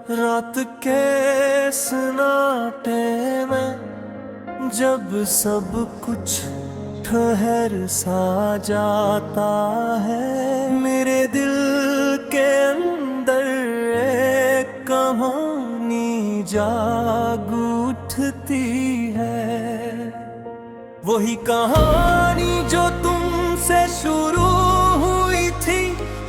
रात के सन्नाटे में जब सब कुछ ठहर सा जाता है, मेरे दिल के अंदर एक कहानी जाग उठती है। वही कहानी जो तुमसे शुरू हुई थी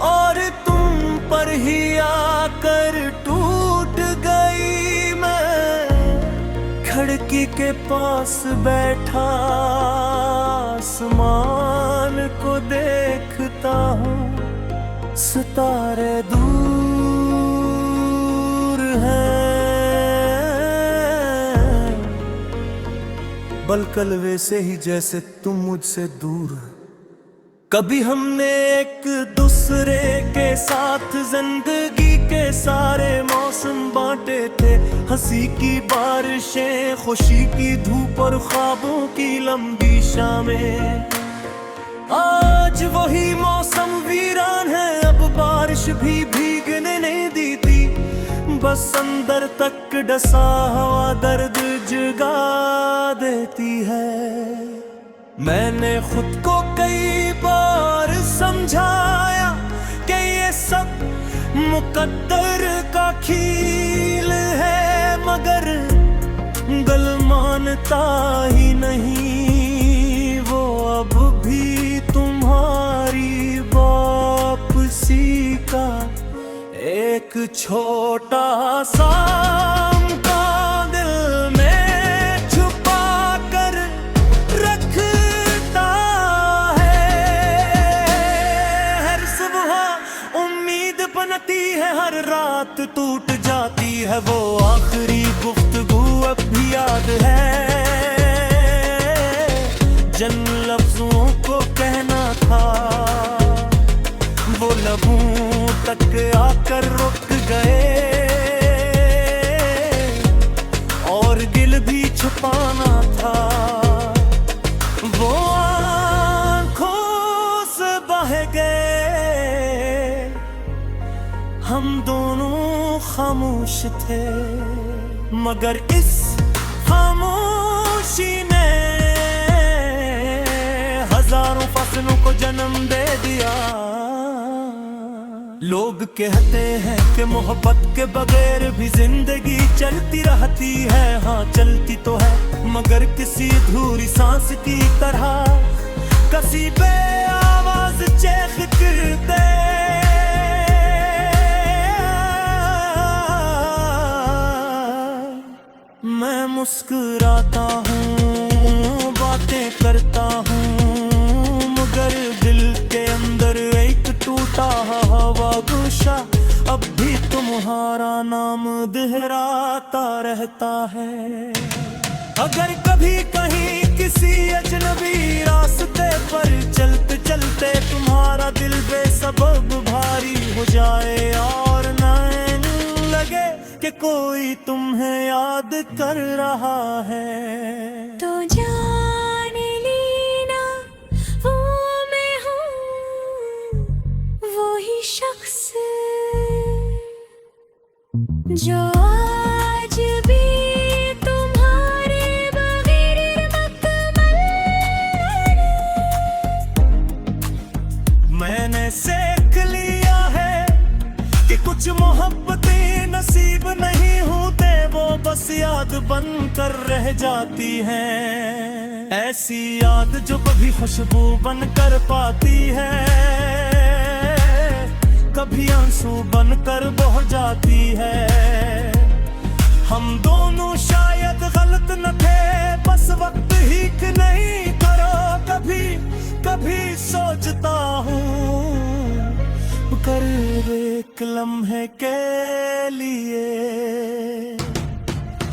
और तुम पर ही आकर टूट गई। मैं खिड़की के पास बैठा आसमान को देखता हूँ, सितारे दूर हैं, बलकल वैसे ही जैसे तुम मुझसे दूर। कभी हमने एक दूसरे के साथ जिंदगी के सारे मौसम बांटे थे, हंसी की बारिशें, खुशी की धूप और ख्वाबों की लंबी शामें। आज वही मौसम वीरान है, अब बारिश भी भीगने नहीं देती, बस अंदर तक डसा हवा दर्द जगा देती है। मैंने खुद को कई बार समझाया कि ये सब मुकद्दर का खेल है, मगर दिल मानता ही नहीं। वो अब भी तुम्हारी वापसी का एक छोटा सा है, हर रात टूट जाती है। वो आखिरी गुफ्तगू अब भी याद है, जिन लफ्जों को कहना था वो लबों तक आकर रुक गए, और गिल भी छुपाना था वो आंखों से बह गए। हम दोनों खामोश थे, मगर इस खामोशी ने हजारों फसलों को जन्म दे दिया। लोग कहते हैं कि मोहब्बत के बगैर भी जिंदगी चलती रहती है। हाँ चलती तो है, मगर किसी अधूरी सांस की तरह, कसी बे आवाज चेख करते। मैं मुस्कुराता हूँ, बातें करता हूँ, मगर दिल के अंदर एक टूटा हवा गुस्सा अब भी तुम्हारा नाम दोहराता रहता है। अगर कभी कहीं किसी अजनबी रास्ते पर चलते चलते तुम्हारा दिल बेसबब भारी हो जाए और नैन लगे कि कोई तुम्हें याद कर रहा है, तो जान लेना वो मैं हूँ, वो ही शख्स जो आज भी तुम्हारे बगैर मुकम्मल है। मैंने सीख लिया है कि कुछ मोहब्बतें नसीब नहीं होते, वो बस याद बन कर रह जाती हैं। ऐसी याद जो कभी खुशबू बन कर पाती है, कभी आंसू बन कर बह जाती है। हम दोनों शायद गलत न थे, बस वक्त ही कि नहीं करो। कभी कभी सोचता हूँ कर एक लम्हे के लिए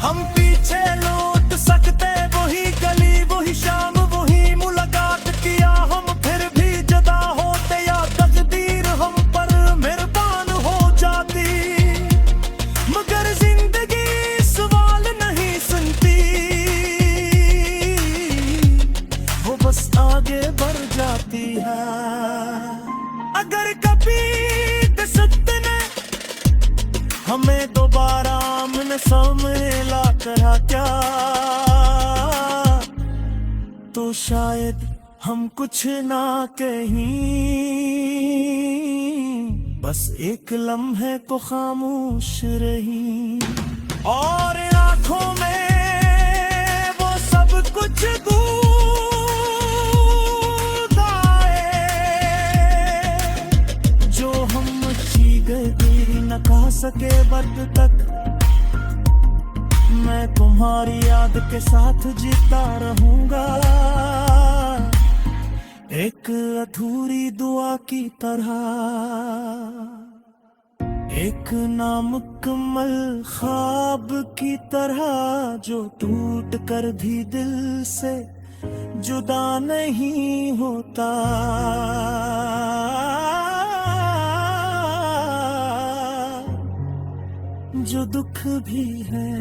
हम पीछे लौट सकते। वही गली, वही शाम, वही मुलाकात किया हम, फिर भी जुदा होते या तकदीर हम पर मेहरबान हो जाती। मगर जिंदगी सवाल नहीं सुनती, वो बस आगे बढ़ जाती है। अगर कभी किस्मत ने हमें दोबारा न सम्मेला करा क्या, तो शायद हम कुछ ना कहीं, बस एक लम्हे को खामोश रही। और आंखों में वो सब कुछ गूंज आए जो हम गए न कह सके वक्त तक। मैं तुम्हारी याद के साथ जीता रहूंगा, एक अधूरी दुआ की तरह, एक नामुकम्मल ख्वाब की तरह जो टूट कर भी दिल से जुदा नहीं होता। जो दुख भी है